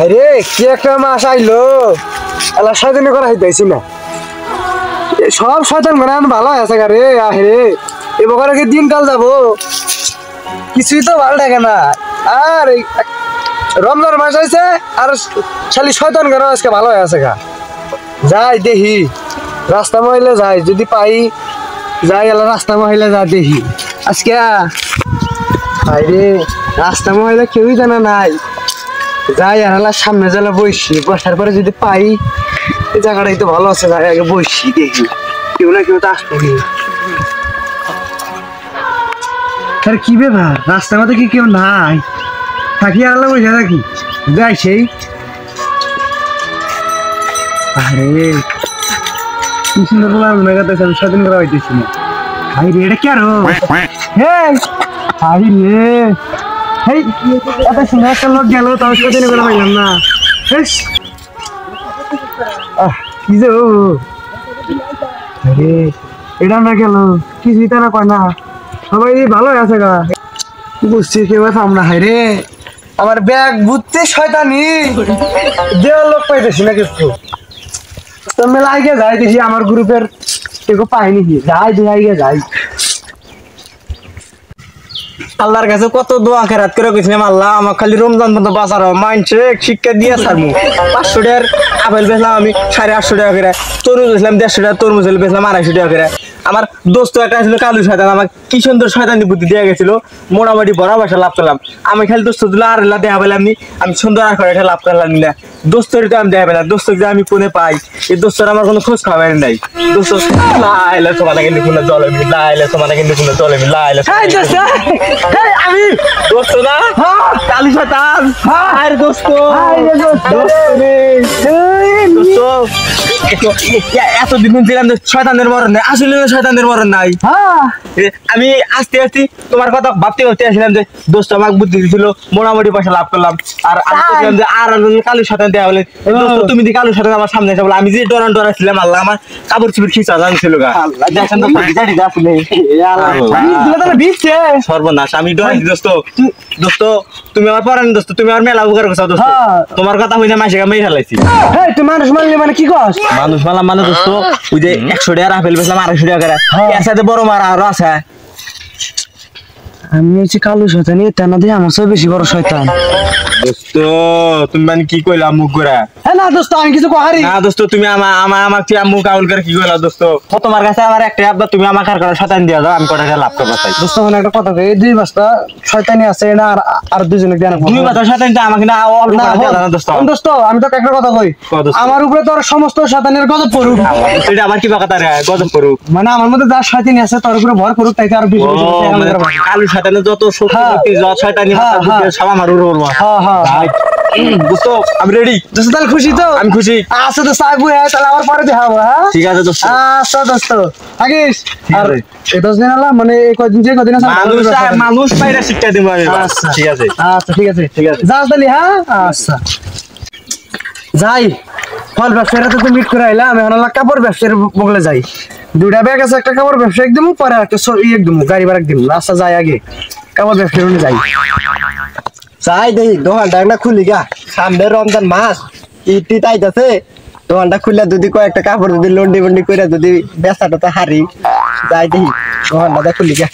আরে কি একটা মাস আইলো আল্লাহ শয়তানি করা হইতাইছি না সব শয়তান করে ভালো আছে রে আরে এবার কি দিনকাল যাবো কিছুই তো ভালো লাগে না আর রমজান মাস আইছে আর খালি শয়তান করে আজকে ভালো আছে গা যাই দেখি রাস্তা মহিলা যাই যদি পাই যাই এলা রাস্তা মহিলা যা দেখি আজকে আরে রাস্তা মহিলা কেউই জানা নাই যাই আর সামনে জেলা বসি বসার পরে যদি পাই এই জায়গাটাই তো ভালো আছে যাই আগে বসি দেখি কেউ না কেউ তো আসবে কি ব্যাপার রাস্তার মধ্যে কি কেউ নাই থাকি আল্লাহ বসে থাকি যাই সেই আরে কি সুন্দর বলার মনে করতেছে আমি স্বাধীন করা হইতেছি না ভাই রে এটা কি আরো হ্যাঁ ভাই রে হেই এত সুন্দর একটা লোক গেল তাও স্বাধীন করা পাইলাম না কি যে আরে এটা না গেল কিছুই তো না কয় না সবাই ভালো আছে গা বুঝছি কেউ আমরা হাই রে আমার ব্যাগ বুঝতে শয়তানি দেওয়ার লোক পাইতেছি না কিছু তো মেলা আগে যাই দেখি আমার গ্রুপের কেউ পাইনি কি যাই দেখি আগে যাই আল্লাহর কাছে কত দোয়া খেরাত করে গেছিলাম আল্লাহ আমার খালি রমজান পর্যন্ত বাঁচার মাইন্ডে শিক্ষা দিয়ে ছাড়বো 500 টাকার আপেল বেচলাম আমি 850 টাকা করে তরমুজ বেচলাম 150 টাকা তরমুজ বেচলাম 250 টাকা করে আমার দোস্ত একটা ছিল কালু শয়তান আমার কি সুন্দর শয়তানি বুদ্ধি দেওয়া গেছিল মোটামুটি বড় পয়সা লাভ করলাম আমি খালি দোস্ত দিল আর দেখা পেলাম আমি সুন্দর আর করে লাভ করলাম না দোস্তের তো আমি দেখা পেলাম দোস্ত যে আমি কোনে পাই এই দোস্তের আমার কোনো খোঁজ খাবার নাই দোস্ত লাইলে সমানে কিন্তু কোনো জলে লাইলে সমানে কিন্তু কোনো জলে লাইলে আমি দোস্ত না কালু শয়তান আর দোস্ত এতদিন ছিলাম শয়তানের মরণ নাই আসলে শয়তানের মরণ নাই আমি আস্তে আস্তে তোমার কথা ভাবতে ভাবতে আসলাম যে দোস্ত আমাকে বুদ্ধি দিছিল মোটামুটি পয়সা লাভ করলাম আর আর কালু শয়তান দেওয়া বলে তুমি দি কালু শয়তান আমার সামনে এসে বলে আমি যে ডরাছিলাম আল্লাহ আমার কাপড় চুপড় খিচা জানছিল দেখেন তো সর্বনাশ আমি ডরাই দোস্ত দোস্ত তুমি আমার পরান দোস্ত তুমি আমার মেলা উপকার করছো দোস্ত তোমার কথা হইনা মাসে মেয়ে ফেলাইছি তুই মানুষ মানলি মানে কি কস মানুষ মানলাম মানে দোস্ত ওই যে 100 টাকা আপেল বেচলাম 250 টাকা করে এর সাথে বড় মার আরো আছে আমি হচ্ছে কালু শয়তানি তেনা দিয়ে আমার সব বেশি বড় শয়তান দোস্ত তুমি মানে কি কইলা মুখ ঘুরা না দোস্ত আমি কিছু কহারি না দোস্ত তুমি আমার তুই মুখ আউল করে কি কইলা দোস্ত তোমার কাছে আমার একটা আব্বা তুমি আমার কার করে শয়তান দিয়া দাও আমি কটা লাভ করব চাই দোস্ত মানে একটা কথা কই দুই বস্তা শয়তানি আছে না আর দুজনে দেন দুই বস্তা শয়তান তো আমাকে না অল্প করে দাও না দোস্ত দোস্ত আমি তো একটা কথা কই আমার উপরে তোর সমস্ত শয়তানের গজব পড়ুক এটা আবার কি কথা রে গজব পড়ুক মানে আমার মধ্যে যা শয়তানি আছে তোর উপরে ভর করুক তাই আর বেশি কালু শয়তানের যত শক্তি যত শয়তানি আছে সব আমার উপরে পড়বে হ্যাঁ দোস্ত আমি রেডি দোস্ত তাহলে খুশি তো আমি খুশি আচ্ছা দোস্ত আইবো তাহলে আবার পরে দেখাবো হ্যাঁ ঠিক আছে দোস্ত আচ্ছা দোস্ত আগিস আর এই 10 দিন হলো মানে এই কদিন যে কদিন আছে মানুষ পাইরা শিক্ষা দিব আমি আচ্ছা ঠিক আছে আচ্ছা ঠিক আছে যাস তাহলে হ্যাঁ আচ্ছা যাই ফল ব্যবসায়ীরা তো মিট করে আইলা আমি হলো কাপড় ব্যবসায়ীর বগলে যাই দুইটা ব্যাগ আছে একটা কাপড় ব্যবসা একদম পরে একটা একদম গাড়ি ভাড়া একদম রাস্তা যাই আগে কাপড় ব্যবসায়ী যাই চাই দেই দোকানটা একটা খুলি গা সামনে রমজান মাস ইটি তাইতাছে দোকানটা খুললে যদি কয়েকটা কাপড় যদি লন্ডি বন্ডি করে যদি বেচাটা তো হারি যাই দেই দোকানটা খুলি গা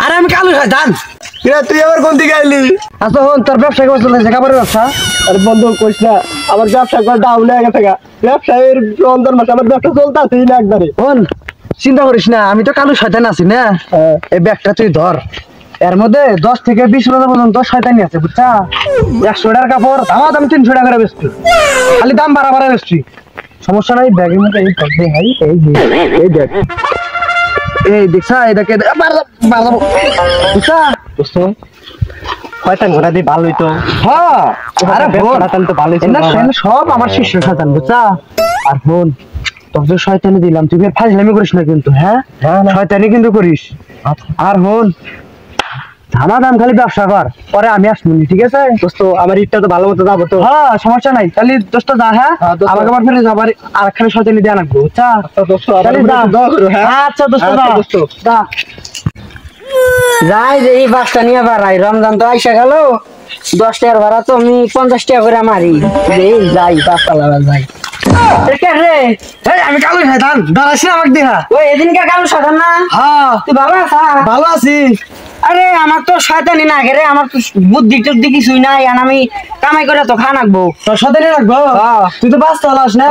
আরে আমি কালু শয়তান তুই আবার কোন দিকে আইলি আচ্ছা হন তোর ব্যবসা কেমন চলতেছে কাপড়ের ব্যবসা আর বন্ধ কইস না আমার ব্যবসা করে ডাউন হয়ে গেছে ব্যবসায়ের রমজান মাসে আমার ব্যবসা চলতেছেই না একবারে হন চিন্তা করিস না আমি তো কালু শয়তান আছি না এই ব্যাগটা তুই ধর এর মধ্যে 10 থেকে 20 টাকা পর্যন্ত শয়তানি আছে বুঝছা 100 টাকার কাপড় আমার দাম 300 টাকা করে বেচছি খালি দাম বাড়া বেচছি সমস্যা নাই ব্যাগের মধ্যে এই পড়বে ভাই এই ব্যাগ এই দেখছা এটাকে বুঝছা দোস্ত শয়তান ঘোড়া দিয়ে ভালোই তো হ্যাঁ আরে শয়তান তো ভালোই না সব আমার শিষ্য শয়তান বুঝছা আর ফোন তোর যে শয়তানি দিলাম তুই ফাজলামি করিস না কিন্তু হ্যাঁ শয়তানি কিন্তু করিস আর হন ধামাধাম খালি ব্যবসা কর পরে আমি আসবো ঠিক আছে দোস্ত আমার ইটটা তো ভালো মতো যাবো তো হ্যাঁ সমস্যা নাই তাহলে দোস্ত যা হ্যাঁ আমাকে আবার ফিরে যাবার আর একখানে শয়তানি দিয়ে আনবো বুঝছা দোস্ত আচ্ছা দোস্ত আচ্ছা দোস্ত যা যাই যে এই বাসটা নিয়ে বাড়াই, রমজান তো আইসা গেল, 10 টাকার ভাড়া তো আমি 50 টাকা করে মারি, যাই বাসটা লাগা যাই। রে আমি কালো শয়তান, দাঁড়াস না আমাকে দেখা। ওই এদিনকে কালো সাধান না? হ্যাঁ তুই ভালো আছা? ভালো আছি। আরে আমার তো শয়তানি না রে, আমার তো বুদ্ধি টুদ্ধি কিছুই নাই, আর আমি কামাই করে তো খা নাকবো। তোর সাথে রাখবো। তুই তো বাস চালাস না।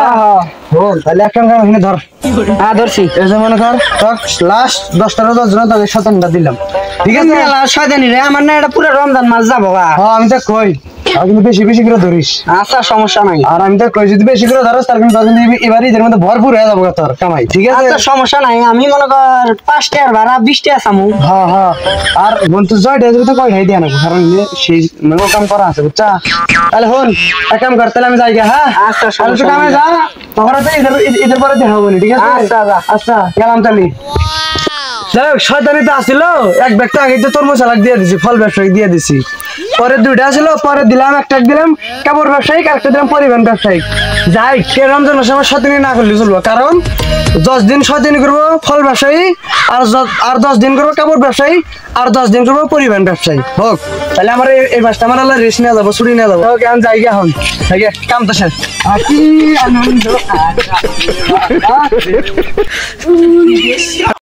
শোন তাহলে এক কাম কর, এখানে ধর। হ্যাঁ ধরছি। এই যে মনে কর তোর লাস্ট 10টা রোজার জন্য তোকে 17টা দিলাম, ঠিক আছে? শয়তানি রে, আমার না এটা পুরো রমজান মাস যাবো গা। হ্যাঁ আমি তো কই, আর কিন্তু বেশি বেশি করে ধরিস। আচ্ছা সমস্যা নাই। আর আমি তো কই যদি বেশি করে ধরস তার কিন্তু এবারই এর মধ্যে ভরপুর হয়ে যাবো তোর কামাই, ঠিক আছে? আচ্ছা সমস্যা নাই, আমি মনে কর 5 টাকার ভাড়া 20 টাকা চামু। হ্যাঁ হ্যাঁ। আর বন্ধু জয়টা যদি তো কই খাই দিয়া না, কারণ সেই মেমো কাম করা আছে বুঝছা। তাহলে হন এক কাম কর, তাহলে আমি যাই গা। হ্যাঁ আচ্ছা তাহলে তুই সমস্যা কামে নাই। যা, তখন তো ঈদের পরে দেখা হবো, ঠিক আছে? আচ্ছা, যা। আচ্ছা গেলাম তাহলে। শয়তানি তো আসছিল, এক ব্যাগটা আগে তো তরমুজ সালাক দিয়ে দিছি, ফল ব্যবসায়ী দিয়ে দিছি। পরে 2টা আসলো, পরে দিলাম একটা দিলাম কাপড় ব্যবসায়িক, একটা দিলাম পরিবহন ব্যবসায়িক। যাই কে রমজান মাসে আমার শয়তানি না করলে চলবো, কারণ 10 দিন শয়তানি করবো ফল ব্যবসায়ী, আর 10 দিন করবো কাপড় ব্যবসায়ী, আর 10 দিন করবো পরিবহন ব্যবসায়ী। হোক তাহলে আমার এই মাসটা আমার আল্লাহ রেস্ট নিয়ে যাবো, ছুটি নিয়ে যাবো। ওকে আমি যাই এখন, কাম তো শেষ। কি আনন্দ।